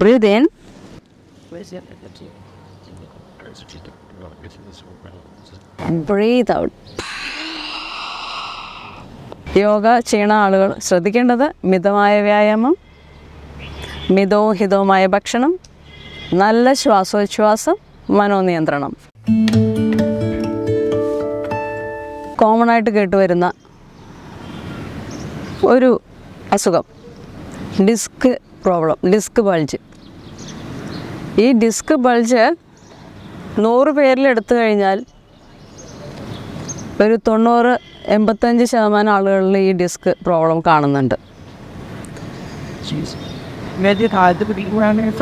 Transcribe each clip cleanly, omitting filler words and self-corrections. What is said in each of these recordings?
Breathe in. Breathe out. Yoga ചെയ്യണ ആളുകൾ ശ്രദ്ധിക്കേണ്ടത് മിതമായ വ്യായാമം, മിതവും ഹിതവുമായ ഭക്ഷണം, നല്ല ശ്വാസോച്ഛ്വാസം, മനോനിയന്ത്രണം. കോമൺ ആയിട്ട് കേട്ടുവരുന്ന ഒരു അസുഖം ഡിസ്ക് പ്രോബ്ലം, ഡിസ്ക് ബൾജ്. ഈ ഡിസ്ക് ബൾജ് 100 പേരിൽ എടുത്തു കഴിഞ്ഞാൽ ഒരു 90-85% ആളുകളിൽ ഈ ഡിസ്ക് പ്രോബ്ലം കാണുന്നുണ്ട്.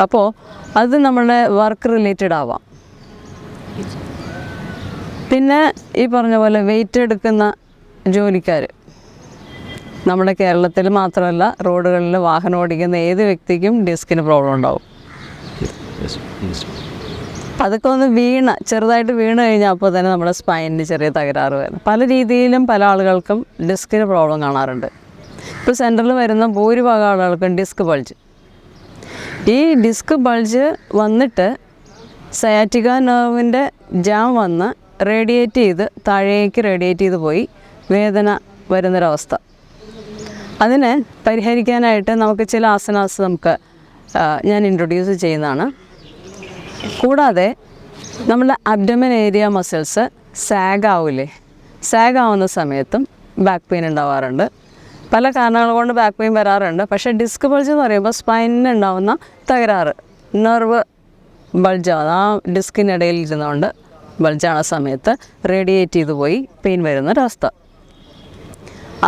അപ്പോൾ അത് നമ്മളുടെ വർക്ക് റിലേറ്റഡ് ആവാം. പിന്നെ ഈ പറഞ്ഞ പോലെ വെയിറ്റ് എടുക്കുന്ന ജോലിക്കാർ, നമ്മുടെ കേരളത്തിൽ മാത്രമല്ല റോഡുകളിൽ വാഹനം ഓടിക്കുന്ന ഏത് വ്യക്തിക്കും ഡിസ്കിന് പ്രോബ്ലം ഉണ്ടാവും. അതൊക്കെ ഒന്ന് ചെറുതായിട്ട് വീണ് കഴിഞ്ഞാൽ അപ്പോൾ തന്നെ നമ്മുടെ സ്പൈനിന് ചെറിയ തകരാറ് വരുന്നു. പല രീതിയിലും പല ആളുകൾക്കും ഡിസ്കിന് പ്രോബ്ലം കാണാറുണ്ട്. ഇപ്പോൾ സെൻറ്ററിൽ വരുന്ന ഭൂരിഭാഗം ആളുകൾക്കും ഡിസ്ക് ബൾജ്. ഈ ഡിസ്ക് ബൾജ് വന്നിട്ട് സയാറ്റിക നെർവിൻ്റെ ജാം വന്ന് താഴേക്ക് റേഡിയേറ്റ് ചെയ്ത് പോയി വേദന വരുന്നൊരവസ്ഥ. അതിനെ പരിഹരിക്കാനായിട്ട് നമുക്ക് ചില ആസനാസ് ഞാൻ ഇൻട്രൊഡ്യൂസ് ചെയ്യുന്നതാണ്. കൂടാതെ നമ്മുടെ അബ്ഡമൻ ഏരിയ മസിൽസ് സാഗ് ആവുന്ന സമയത്തും ബാക്ക് പെയിൻ ഉണ്ടാവാറുണ്ട്. പല കാരണങ്ങൾ കൊണ്ട് ബാക്ക് പെയിൻ വരാറുണ്ട്. പക്ഷേ ഡിസ്ക് ബൾജ് എന്ന് പറയുമ്പോൾ സ്പൈനിന് ഉണ്ടാവുന്ന തകരാറ്, നെർവ് ബൾജാണ്, ആ ഡിസ്കിനിടയിൽ ഇരുന്നുകൊണ്ട് ബൾജാണ് സമയത്ത് റേഡിയേറ്റ് ചെയ്ത് പോയി പെയിൻ വരുന്നൊരവസ്ഥ.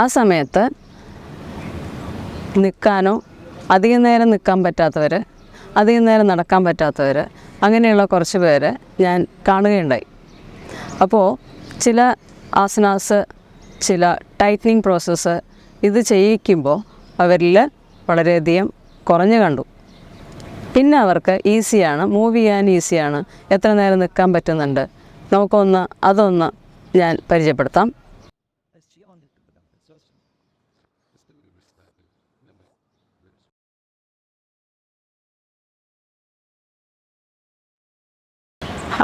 ആ സമയത്ത് നിൽക്കാനോ അധികം നേരം നിൽക്കാൻ പറ്റാത്തവർ, അധികം നേരം നടക്കാൻ പറ്റാത്തവർ, അങ്ങനെയുള്ള കുറച്ച് പേരെ ഞാൻ കാണുകയുണ്ടായി. അപ്പോൾ ചില ആസനാസ്, ചില ടൈറ്റനിങ് പ്രോസസ്സ് ഇത് ചെയ്യിക്കുമ്പോൾ അവരിൽ വളരെയധികം കുറഞ്ഞു കണ്ടു. പിന്നെ അവർക്ക് ഈസിയാണ്, മൂവ് ചെയ്യാൻ ഈസിയാണ്, എത്ര നേരം നിൽക്കാൻ പറ്റുന്നുണ്ട്. അതൊന്ന് ഞാൻ പരിചയപ്പെടുത്താം.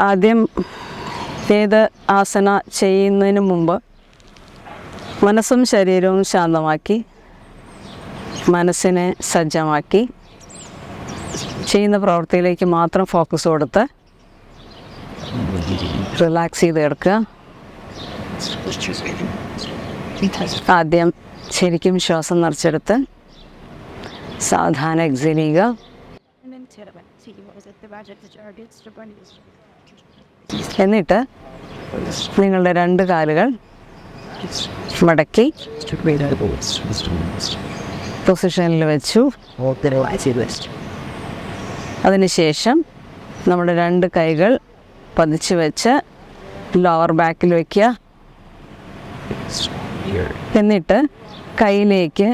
ആദ്യം ഏത് ആസന ചെയ്യുന്നതിന് മുമ്പ് മനസ്സും ശരീരവും ശാന്തമാക്കി, മനസ്സിനെ സജ്ജമാക്കി ചെയ്യുന്ന പ്രവൃത്തിയിലേക്ക് മാത്രം ഫോക്കസ് കൊടുത്ത് റിലാക്സ് ചെയ്ത് കിടക്കുക. ആദ്യം ശരിക്കും ശ്വാസം നിറച്ചെടുത്ത് സാവധാനം എക്സേൽ ചെയ്യുക. എന്നിട്ട് നിങ്ങളുടെ 2 കാലുകൾ മടക്കി പൊസിഷനിൽ വെച്ചു. അതിനുശേഷം നമ്മുടെ 2 കൈകൾ പതിച്ച് വെച്ച് ലോവർ ബാക്കിൽ വയ്ക്കുക. എന്നിട്ട് കൈയിലേക്ക്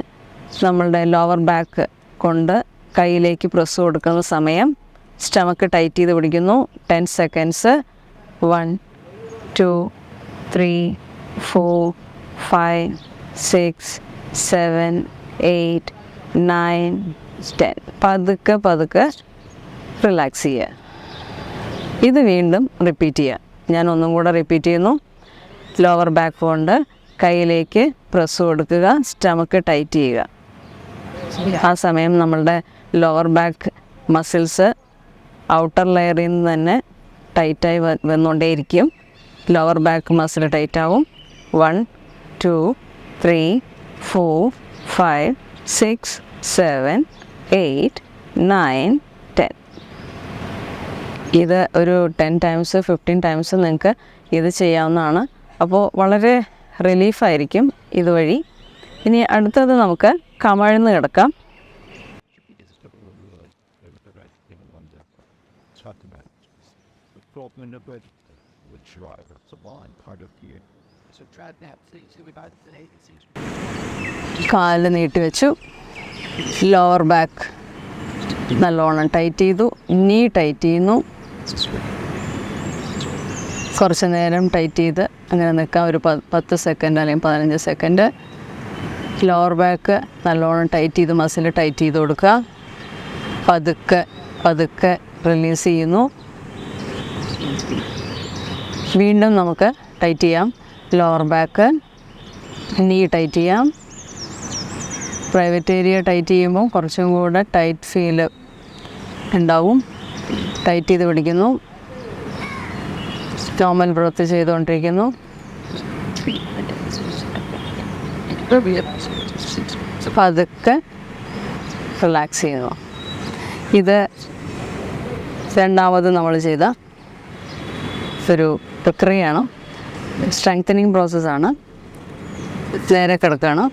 നമ്മളുടെ ലോവർ ബാക്ക് കൊണ്ട് കൈയിലേക്ക് പ്രസ് കൊടുക്കുന്ന സമയം സ്റ്റമക്ക് ടൈറ്റ് ചെയ്ത് പിടിക്കുന്നു. 10 സെക്കൻഡ്സ്. 1 2 3 4 5 6 7 8 9 10. പതുക്കെ റിലാക്സ് ചെയ്യുക. ഇത് വീണ്ടും റിപ്പീറ്റ് ചെയ്യുക. ഞാൻ ഒന്നും കൂടെ റിപ്പീറ്റ് ചെയ്യുന്നു. ലോവർ ബാക്ക് കൊണ്ട് കൈയിലേക്ക് പ്രസ് കൊടുക്കുക, സ്റ്റമക്ക് ടൈറ്റ് ചെയ്യുക. ആ സമയം നമ്മളുടെ ലോവർ ബാക്ക് മസിൽസ് ഔട്ടർ ലെയറിൽ നിന്ന് തന്നെ ടൈറ്റായി വന്നുകൊണ്ടേയിരിക്കും. ലോവർ ബാക്ക് മസിൽ ടൈറ്റാവും. 1 2 3 4 5 6 7 8 9 10. ഇത് ഒരു 10 ടൈംസ് 15 ടൈംസ് നിങ്ങൾക്ക് ഇത് ചെയ്യാവുന്നതാണ്. അപ്പോൾ വളരെ റിലീഫായിരിക്കും ഇതുവഴി. ഇനി അടുത്തത് നമുക്ക് കമഴ്ന്ന് കിടക്കാം. കാല് നീട്ടി വെച്ചു. ലോവർ ബാക്ക് നല്ലോണം ടൈറ്റ് ചെയ്തു. നീ ടൈറ്റ് ചെയ്യുന്നു. കുറച്ച് നേരം ടൈറ്റ് ചെയ്ത് അങ്ങനെ നിൽക്കാം. ഒരു 10 സെക്കൻഡ് അല്ലെങ്കിൽ 15 സെക്കൻഡ്. ലോവർ ബാക്ക് നല്ലോണം ടൈറ്റ് ചെയ്ത് മസിൽ ടൈറ്റ് ചെയ്ത് കൊടുക്കുക. പതുക്കെ പതുക്കെ റിലീസ് ചെയ്യുന്നു. വീണ്ടും നമുക്ക് ടൈറ്റ് ചെയ്യാം. ലോവർ ബാക്ക്, നീ ടൈറ്റ് ചെയ്യാം. പ്രൈവറ്റ് ഏരിയ ടൈറ്റ് ചെയ്യുമ്പോൾ കുറച്ചും കൂടെ ടൈറ്റ് ഫീല് ഉണ്ടാവും. ടൈറ്റ് ചെയ്ത് പിടിക്കുന്നു. നോർമൽ ബ്രത്ത് ചെയ്തുകൊണ്ടിരിക്കുന്നു. പതുക്കെ റിലാക്സ് ചെയ്യുന്നു. ഇത് രണ്ടാമത് നമ്മൾ ചെയ്ത ഒരു പ്രക്രിയയാണ്. സ്ട്രെങ്തനിങ് പ്രോസസ്സാണ്. നേരെ കിടക്കുകയാണ്.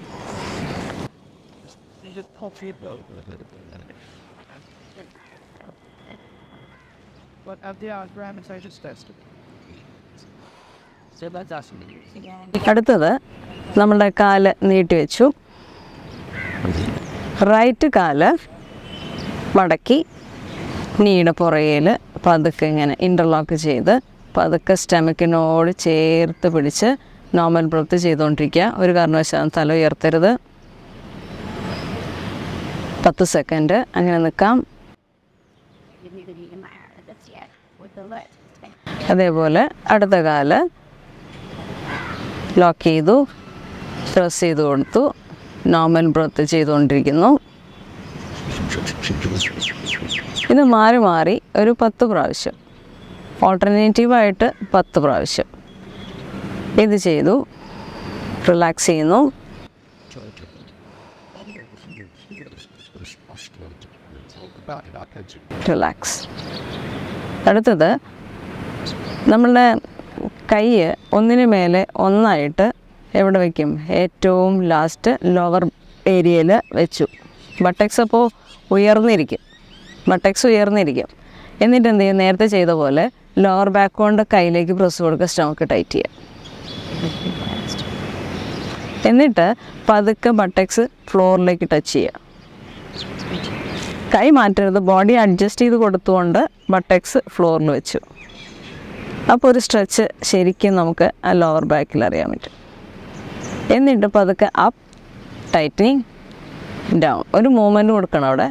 അടുത്തത് നമ്മളുടെ കാല് നീട്ടി വെച്ചു. റൈറ്റ് കാല് മടക്കി നീയുടെ പുറകിൽ പതുക്കെ ഇങ്ങനെ ഇൻ്റർലോക്ക് ചെയ്ത് പതുക്കെ സ്റ്റമക്കിനോട് ചേർത്ത് പിടിച്ച് നോർമൽ ബ്രത്ത് ചെയ്തുകൊണ്ടിരിക്കുക. ഒരു കാരണവശാലും തല ഉയർത്തരുത്. 10 സെക്കൻഡ് അങ്ങനെ നിൽക്കാം. അതേപോലെ അടുത്ത കാല് ലോക്ക് ചെയ്തു, പ്രസ് ചെയ്ത് കൊടുത്തു, നോർമൽ ബ്രത്ത് ചെയ്തുകൊണ്ടിരിക്കുന്നു. ഇത് മാറി മാറി ഒരു 10 പ്രാവശ്യം, ഓൾട്ടർനേറ്റീവായിട്ട് 10 പ്രാവശ്യം ഇത് ചെയ്തു. റിലാക്സ് ചെയ്യുന്നു. റിലാക്സ്. അടുത്തത് നമ്മളുടെ കൈ ഒന്നിനു മേലെ ഒന്നായിട്ട് എവിടെ വയ്ക്കും? ഏറ്റവും ലാസ്റ്റ് ലോവർ ഏരിയയിൽ വെച്ചു. ബട്ടക്സ് അപ്പോൾ ഉയർന്നിരിക്കും. എന്നിട്ട് എന്ത് ചെയ്യും? നേരത്തെ ചെയ്ത പോലെ ലോവർ ബാക്ക് കൊണ്ട് കൈയിലേക്ക് പ്രസ് കൊടുക്കുക, സ്റ്റൊമക്ക് ടൈറ്റ് ചെയ്യുക. എന്നിട്ട് പതുക്കെ ബട്ടക്സ് ഫ്ലോറിലേക്ക് ടച്ച് ചെയ്യുക. കൈ മാറ്റരുത്. ബോഡി അഡ്ജസ്റ്റ് ചെയ്ത് കൊടുത്തുകൊണ്ട് ബട്ടക്സ് ഫ്ലോറിൽ വെച്ചു. അപ്പോൾ ഒരു സ്ട്രെച്ച് ശരിക്കും നമുക്ക് ആ ലോവർ ബാക്കിൽ അറിയാൻ പറ്റും. എന്നിട്ട് പതുക്കെ അപ്പ്, ടൈറ്റനിങ്, ഡൗൺ. ഒരു മൂവ്മെൻറ്റ് കൊടുക്കണം. അവിടെ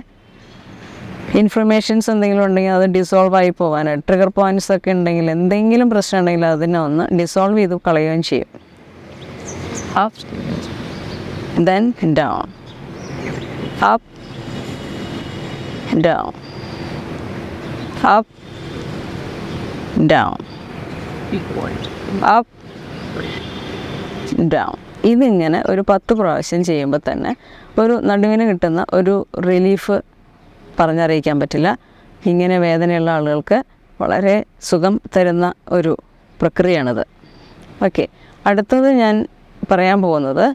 ഇൻഫർമേഷൻസ് എന്തെങ്കിലും ഉണ്ടെങ്കിൽ അത് ഡിസോൾവ് ആയി പോകാനായിട്ട്, ട്രിഗർ പോയിൻറ്റ്സ് ഒക്കെ ഉണ്ടെങ്കിൽ, എന്തെങ്കിലും പ്രശ്നം ഉണ്ടെങ്കിൽ അതിനെ ഒന്ന് ഡിസോൾവ് ചെയ്ത് കളയുകയും ചെയ്യും. Up, then down, up, down, up, down, up, down. ഇതിങ്ങനെ ഒരു 10 പ്രാവശ്യം ചെയ്യുമ്പോൾ തന്നെ ഒരു നടുവിന് കിട്ടുന്ന ഒരു റിലീഫ് പറഞ്ഞറിയിക്കാൻ പറ്റില്ല. ഇങ്ങനെ വേദനയുള്ള ആളുകൾക്ക് വളരെ സുഖം തരുന്ന ഒരു പ്രക്രിയയാണിത്. ഓക്കെ, അടുത്തത് ഞാൻ പറയാൻ പോകുന്നത്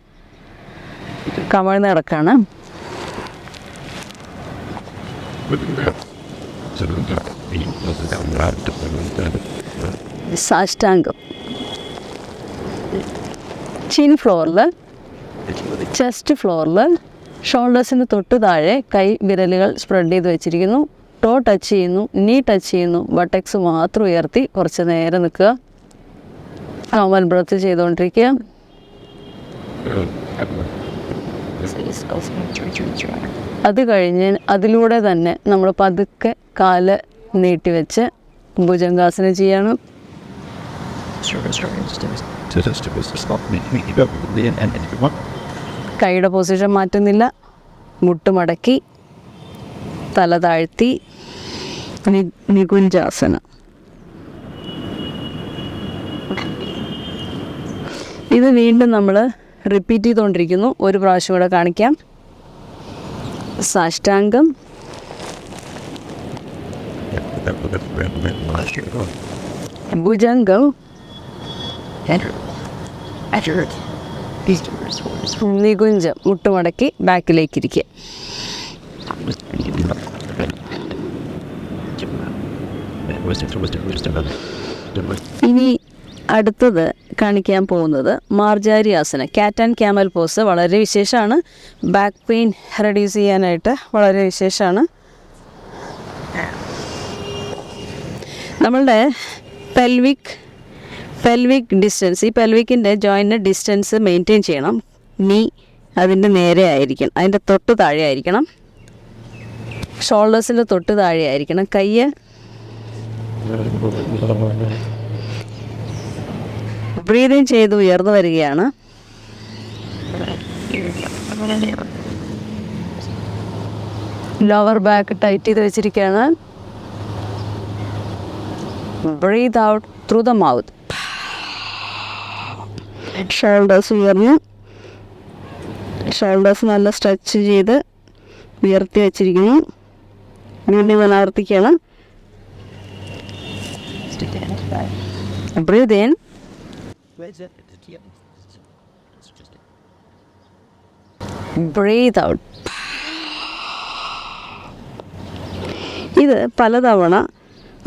കമിഴ്ന്ന് കിടക്കാണ്. സാഷ്ടാംഗം. ചിൻ ഫ്ലോറിൽ, ചെസ്റ്റ് ഫ്ലോറിൽ, ഷോൾഡേഴ്സിന് തൊട്ട് താഴെ കൈ വിരലുകൾ സ്പ്രെഡ് ചെയ്ത് വെച്ചിരിക്കുന്നു. ടോ ടച്ച് ചെയ്യുന്നു, നീ ടച്ച് ചെയ്യുന്നു. ബട്ടക്സ് മാത്രം ഉയർത്തി കുറച്ച് നേരം നിൽക്കുക. നോർമൽ ബ്രത്ത് ചെയ്തുകൊണ്ടിരിക്കുക. അത് കഴിഞ്ഞ് അതിലൂടെ തന്നെ നമ്മൾ പതുക്കെ കാല് നീട്ടിവെച്ച് ഭുജംഗാസനം ചെയ്യണം. കൈയുടെ പൊസിഷൻ മാറ്റുന്നില്ല. മുട്ടുമടക്കി തല താഴ്ത്തി നികുഞ്ചാസനം. ഇത് വീണ്ടും നമ്മൾ റിപ്പീറ്റ് ചെയ്തുകൊണ്ടിരിക്കുന്നു. ഒരു പ്രാവശ്യം കൂടെ കാണിക്കാം. സാഷ്ടാംഗം, ഭുജംഗം, നികുഞ്ചം, മുട്ടുമടക്കി ബാക്കിലേക്കിരിക്കുക. ഇനി അടുത്തത് കാണിക്കാൻ പോകുന്നത് മാർജാരി ആസനം, ക്യാറ്റ് ആൻഡ് ക്യാമൽ പോസ്. വളരെ വിശേഷമാണ്. ബാക്ക് പെയിൻ റെഡ്യൂസ് ചെയ്യാനായിട്ട് വളരെ വിശേഷമാണ്. നമ്മളുടെ പെൽവിക് ഡിസ്റ്റൻസ്, ഈ പെൽവിക്കിൻ്റെ ജോയിൻറ്റ് ഡിസ്റ്റൻസ് മെയിൻറ്റെയിൻ ചെയ്യണം. നീ അതിൻ്റെ നേരെ ആയിരിക്കണം, അതിൻ്റെ തൊട്ട് താഴെ ആയിരിക്കണം. ഷോൾഡേഴ്സിൻ്റെ തൊട്ട് താഴെ ആയിരിക്കണം. കയ്യ് ബ്രീതിങ് ചെയ്ത് ഉയർന്നു വരികയാണ്. ലോവർ ബാക്ക് ടൈറ്റ് ചെയ്ത് വെച്ചിരിക്കുകയാണ്. Breathe out through the mouth. Shoulders ഉയർന്നു, ഷോൾഡേഴ്സ് നല്ല സ്ട്രെച്ച് ചെയ്ത് ഉയർത്തി വെച്ചിരിക്കുന്നു. വീണ്ടും ആവർത്തിക്കണം. Breathe in, breathe out. ഇത് പലതവണ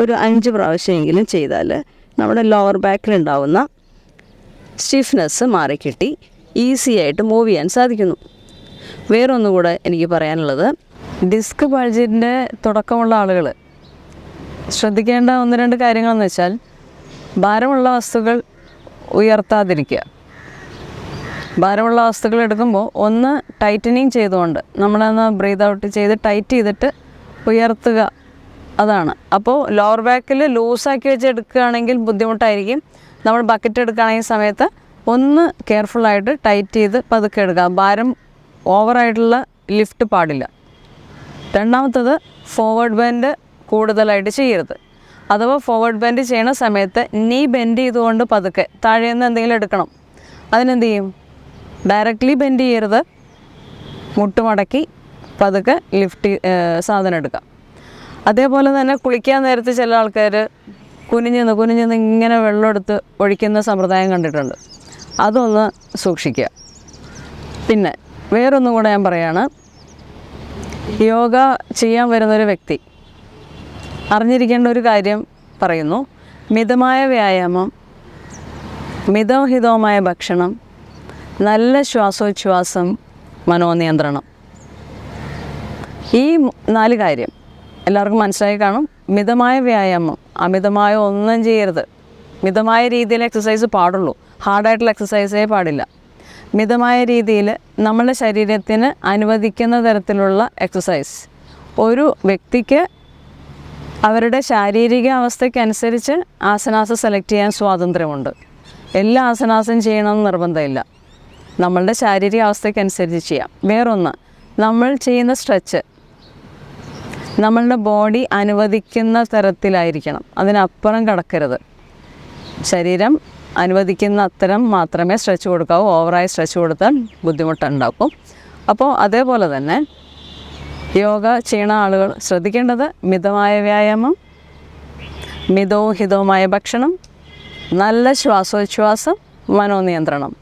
ഒരു 5 പ്രാവശ്യമെങ്കിലും ചെയ്താൽ നമ്മുടെ ലോവർ ബാക്കിലുണ്ടാവുന്ന സ്റ്റിഫ്നെസ് മാറിക്കിട്ടി ഈസി ആയിട്ട് മൂവ് ചെയ്യാൻ സാധിക്കുന്നു. വേറൊന്നുകൂടെ എനിക്ക് പറയാനുള്ളത്, ഡിസ്ക് ബൾജിൻ്റെ തുടക്കമുള്ള ആളുകൾ ശ്രദ്ധിക്കേണ്ട 1-2 കാര്യങ്ങളെന്ന് വെച്ചാൽ, ഭാരമുള്ള വസ്തുക്കൾ ഉയർത്താതിരിക്കുക. ഭാരമുള്ള വസ്തുക്കൾ എടുക്കുമ്പോൾ ഒന്ന് ടൈറ്റനിങ് ചെയ്തുകൊണ്ട് നമ്മളൊന്ന് ബ്രീത്ത് ഔട്ട് ചെയ്ത് ടൈറ്റ് ചെയ്തിട്ട് ഉയർത്തുക, അതാണ്. അപ്പോൾ ലോവർ ബാക്കിൽ ലൂസാക്കി വെച്ച് എടുക്കുകയാണെങ്കിൽ ബുദ്ധിമുട്ടായിരിക്കും. നമ്മൾ ബക്കറ്റ് എടുക്കുകയാണെങ്കിൽ സമയത്ത് ഒന്ന് കെയർഫുള്ളായിട്ട് ടൈറ്റ് ചെയ്ത് പതുക്കെ എടുക്കുക. ഭാരം ഓവറായിട്ടുള്ള ലിഫ്റ്റ് പാടില്ല. രണ്ടാമത്തത്, ഫോർവേഡ് ബെൻഡ് കൂടുതലായിട്ട് ചെയ്യരുത്. അഥവാ ഫോർവേഡ് ബെൻഡ് ചെയ്യണ സമയത്ത് നീ ബെൻഡ് ചെയ്തുകൊണ്ട് പതുക്കെ താഴെ നിന്ന് എന്തെങ്കിലും എടുക്കണം. അതിനെന്ത് ചെയ്യും? ഡയറക്റ്റ്ലി ബെൻഡ് ചെയ്യരുത്, മുട്ടുമടക്കി പതുക്കെ ലിഫ്റ്റ് സാധനം എടുക്കാം. അതേപോലെ തന്നെ കുളിക്കാൻ നേരത്ത് ചില ആൾക്കാർ കുനിഞ്ഞിന്ന് ഇങ്ങനെ വെള്ളം എടുത്ത് ഒഴിക്കുന്ന സമ്പ്രദായം കണ്ടിട്ടുണ്ട്. അതൊന്ന് സൂക്ഷിക്കുക. പിന്നെ വേറൊന്നും കൂടെ ഞാൻ പറയുകയാണ്, യോഗ ചെയ്യാൻ വരുന്നൊരു വ്യക്തി അറിഞ്ഞിരിക്കേണ്ട ഒരു കാര്യം പറയുന്നു. മിതമായ വ്യായാമം, മിതഹിതവുമായ ഭക്ഷണം, നല്ല ശ്വാസോച്ഛ്വാസം, മനോനിയന്ത്രണം. ഈ 4 കാര്യം എല്ലാവർക്കും മനസ്സിലായി കാണും. മിതമായ വ്യായാമം, അമിതമായ ഒന്നും ചെയ്യരുത്. മിതമായ രീതിയിൽ എക്സസൈസ് പാടുള്ളൂ, ഹാർഡായിട്ടുള്ള എക്സസൈസേ പാടില്ല. മിതമായ രീതിയിൽ നമ്മുടെ ശരീരത്തിന് അനുവദിക്കുന്ന തരത്തിലുള്ള എക്സസൈസ്. ഒരു വ്യക്തിക്ക് അവരുടെ ശാരീരിക അവസ്ഥയ്ക്കനുസരിച്ച് ആസനാസ് സെലക്ട് ചെയ്യാൻ സ്വാതന്ത്ര്യമുണ്ട്. എല്ലാ ആസനാസും ചെയ്യണമെന്ന് നിർബന്ധമില്ല, നമ്മളുടെ ശാരീരിക അവസ്ഥയ്ക്കനുസരിച്ച് ചെയ്യാം. വേറൊന്ന്, നമ്മൾ ചെയ്യുന്ന സ്ട്രെച്ച് നമ്മളുടെ ബോഡി അനുവദിക്കുന്ന തരത്തിലായിരിക്കണം, അതിനപ്പുറം കടക്കരുത്. ശരീരം അനുവദിക്കുന്ന അത്തരം മാത്രമേ സ്ട്രെച്ച് കൊടുക്കാവൂ. ഓവറായി സ്ട്രെച്ച് കൊടുത്താൽ ബുദ്ധിമുട്ടുണ്ടാക്കും. അപ്പോൾ അതേപോലെ തന്നെ യോഗ ചെയ്യുന്ന ആളുകൾ ശ്രദ്ധിക്കേണ്ടത് മിതമായ വ്യായാമം, മിതവും ഹിതവുമായ ഭക്ഷണം, നല്ല ശ്വാസോച്ഛ്വാസം, മനോനിയന്ത്രണം.